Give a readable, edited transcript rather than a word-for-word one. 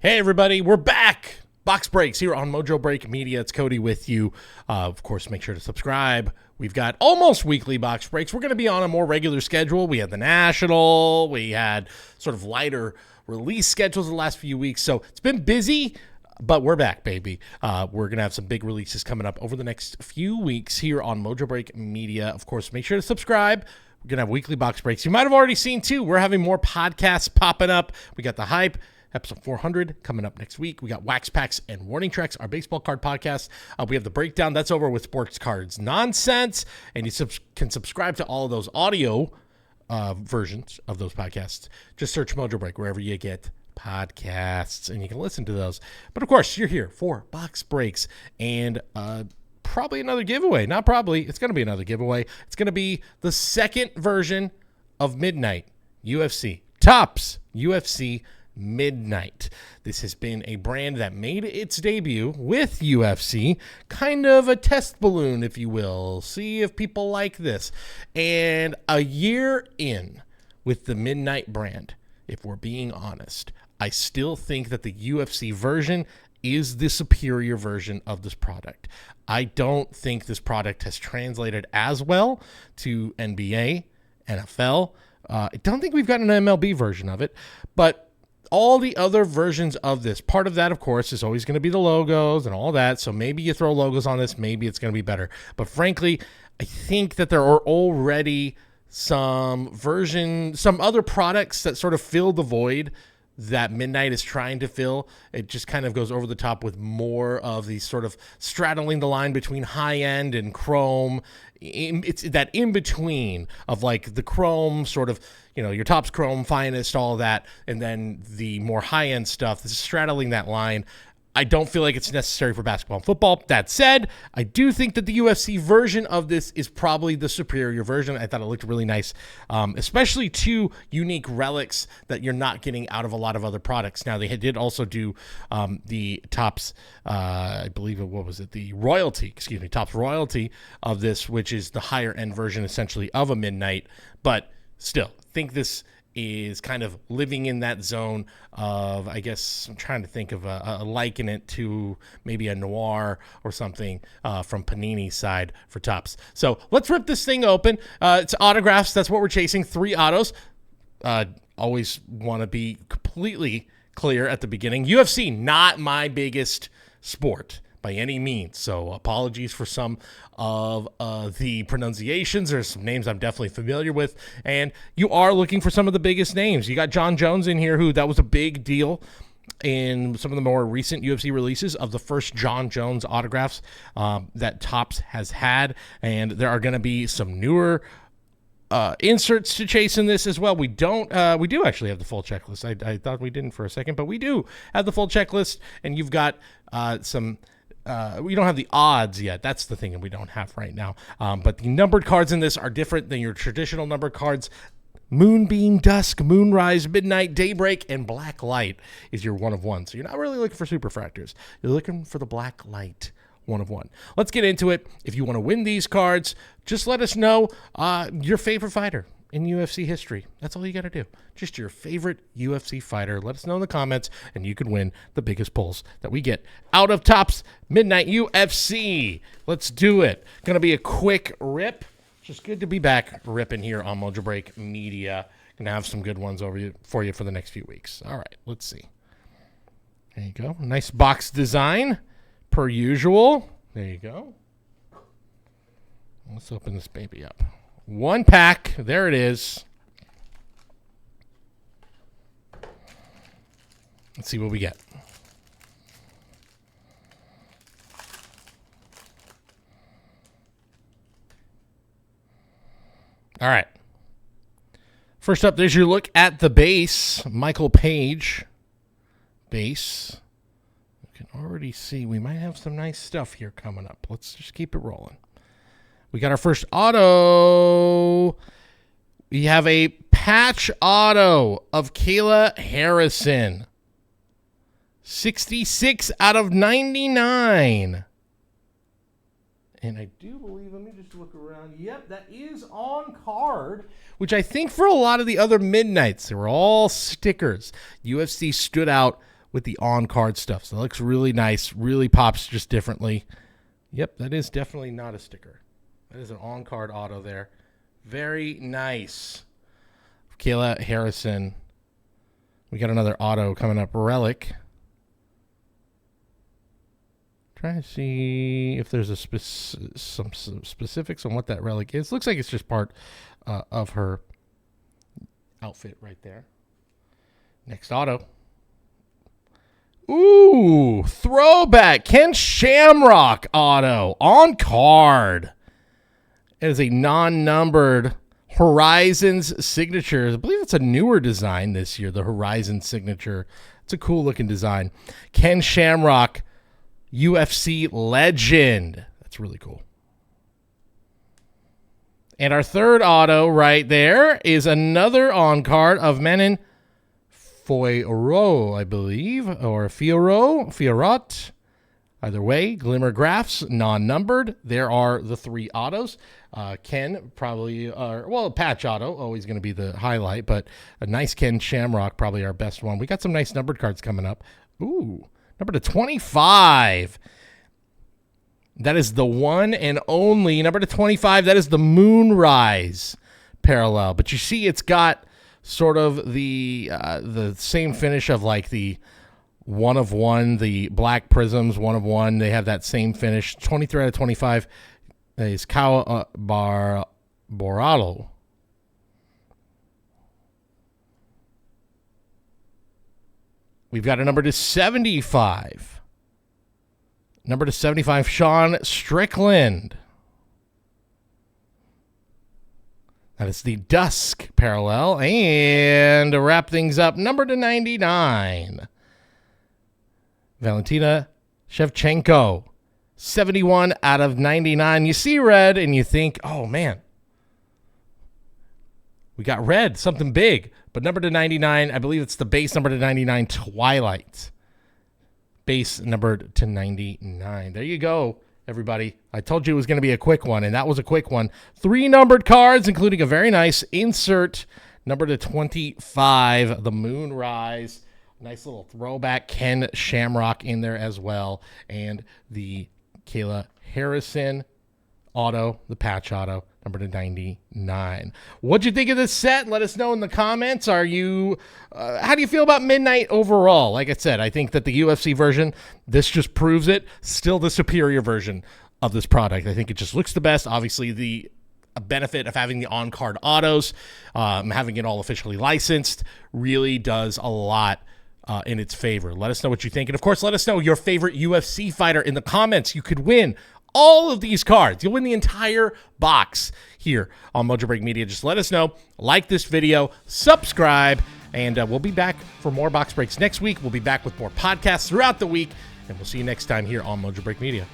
Hey, everybody, we're back. Box Breaks here on Mojobreak Media. It's Cody with you. Of course, make sure to subscribe. We've got almost weekly box breaks. We're going to be on a more regular schedule. We had the National. We had sort of lighter release schedules the last few weeks. So it's been busy, but we're back, baby. We're going to have some big releases coming up over the next few weeks here on Mojobreak Media. Of course, make sure to subscribe. We're going to have weekly box breaks. You might have already seen, too. We're having more podcasts popping up. We got The Hype. Episode 400 coming up next week. We got Wax Packs and Warning Tracks, our baseball card podcast. We have the breakdown. That's over with Sports Cards Nonsense. And you can subscribe to all of those audio versions of those podcasts. Just search Mojobreak wherever you get podcasts, and you can listen to those. But, of course, you're here for Box Breaks and probably another giveaway. Not probably. It's going to be another giveaway. It's going to be the second version of Midnight UFC. Topps UFC Midnight. This has been a brand that made its debut with UFC, kind of a test balloon, if you will. See if people like this. And a year in with the Midnight brand, if we're being honest, I still think that the UFC version is the superior version of this product. I don't think this product has translated as well to NBA, NFL. I don't think we've got an MLB version of it, but all the other versions of this, part of that, of course, is always going to be the logos and all that. So maybe you throw logos on this, maybe it's going to be better. But frankly, I think that there are already some other products that sort of fill the void that Midnight is trying to fill. It just kind of goes over the top with more of these sort of straddling the line between high-end and chrome. It's that in-between of like the chrome sort of, your Topps Chrome, Finest, all that, and then the more high-end stuff. This is straddling that line. I don't feel like it's necessary for basketball and football. That said, I do think that the UFC version of this is probably the superior version. I thought it looked really nice, especially two unique relics that you're not getting out of a lot of other products. Now, they did also do the Topps, I believe the Royalty, Topps Royalty of this, which is the higher-end version, essentially, of a Midnight. But still, think this is kind of living in that zone of, I guess, I'm trying to think of liken it to maybe a noir or something from Panini's side for Topps. So let's rip this thing open. It's autographs. That's what we're chasing. 3 autos. Always want to be completely clear at the beginning. UFC, not my biggest sport by any means. So apologies for some of the pronunciations. There's some names I'm definitely familiar with. And you are looking for some of the biggest names. You got John Jones in here, that was a big deal in some of the more recent UFC releases of the first John Jones autographs that Topps has had. And there are going to be some newer inserts to chase in this as well. We do actually have the full checklist. I thought we didn't for a second, but we do have the full checklist. And you've got some... we don't have the odds yet. That's the thing that we don't have right now. But the numbered cards in this are different than your traditional numbered cards. Moonbeam, Dusk, Moonrise, Midnight, Daybreak, and Black Light is your 1 of 1. So you're not really looking for superfractors. You're looking for the Black Light 1 of 1. Let's get into it. If you want to win these cards, just let us know your favorite fighter in UFC history. That's all you got to do. Just your favorite UFC fighter. Let us know in the comments, and you could win the biggest pulls that we get out of Topps Midnight UFC. Let's do it. Going to be a quick rip. Just good to be back ripping here on Mojobreak Media. Going to have some good ones for you for the next few weeks. All right, let's see. There you go. Nice box design, per usual. There you go. Let's open this baby up. 1 pack. There it is. Let's see what we get. All right. First up, there's your look at the base. Michael Page base. You can already see we might have some nice stuff here coming up. Let's just keep it rolling. We got our first auto. We have a patch auto of Kayla Harrison. 66 out of 99. And I do believe, let me just look around. Yep, that is on card, which I think for a lot of the other Midnights, they were all stickers. UFC stood out with the on-card stuff. So it looks really nice, really pops just differently. Yep, that is definitely not a sticker. That is an on-card auto there. Very nice. Kayla Harrison. We got another auto coming up. Relic. Trying to see if there's some specifics on what that relic is. Looks like it's just part of her outfit right there. Next auto. Ooh, throwback. Ken Shamrock auto on card. It is a non-numbered Horizons signature. I believe it's a newer design this year, the Horizon signature. It's a cool looking design. Ken Shamrock, UFC legend. That's really cool. And our third auto right there is another on card of Menin Fiorot, I believe, or Fiorot. Either way, Glimmer Graphs, non-numbered. There are the three autos. Ken probably, patch auto, always going to be the highlight, but a nice Ken Shamrock, probably our best one. We got some nice numbered cards coming up. Ooh, number to 25. That is the one and only. Number to 25, that is the Moonrise parallel. But you see it's got sort of the same finish of like the 1 of 1, the Black Prisms 1 of 1. They have that same finish. 23 out of 25 is Kao Boralo. We've got a number to 75. Number to 75, Sean Strickland. That is the Dusk parallel. And to wrap things up, number to 99. Valentina Shevchenko, 71 out of 99. You see red and you think, oh, man, we got red, something big. But number to 99, I believe it's the base number to 99 Twilight. Base numbered to 99. There you go, everybody. I told you it was going to be a quick one, and that was a quick one. 3 numbered cards, including a very nice insert number to 25, the Moonrise. Nice little throwback Ken Shamrock in there as well. And the Kayla Harrison auto, the patch auto, number to 99. What'd you think of this set? Let us know in the comments. Are you, how do you feel about Midnight overall? Like I said, I think that the UFC version, this just proves it, still the superior version of this product. I think it just looks the best. Obviously, the benefit of having the on-card autos, having it all officially licensed, really does a lot in its favor. Let us know what you think. And, of course, let us know your favorite UFC fighter in the comments. You could win all of these cards. You'll win the entire box here on Mojobreak Media. Just let us know. Like this video. Subscribe. And we'll be back for more box breaks next week. We'll be back with more podcasts throughout the week. And we'll see you next time here on Mojobreak Media.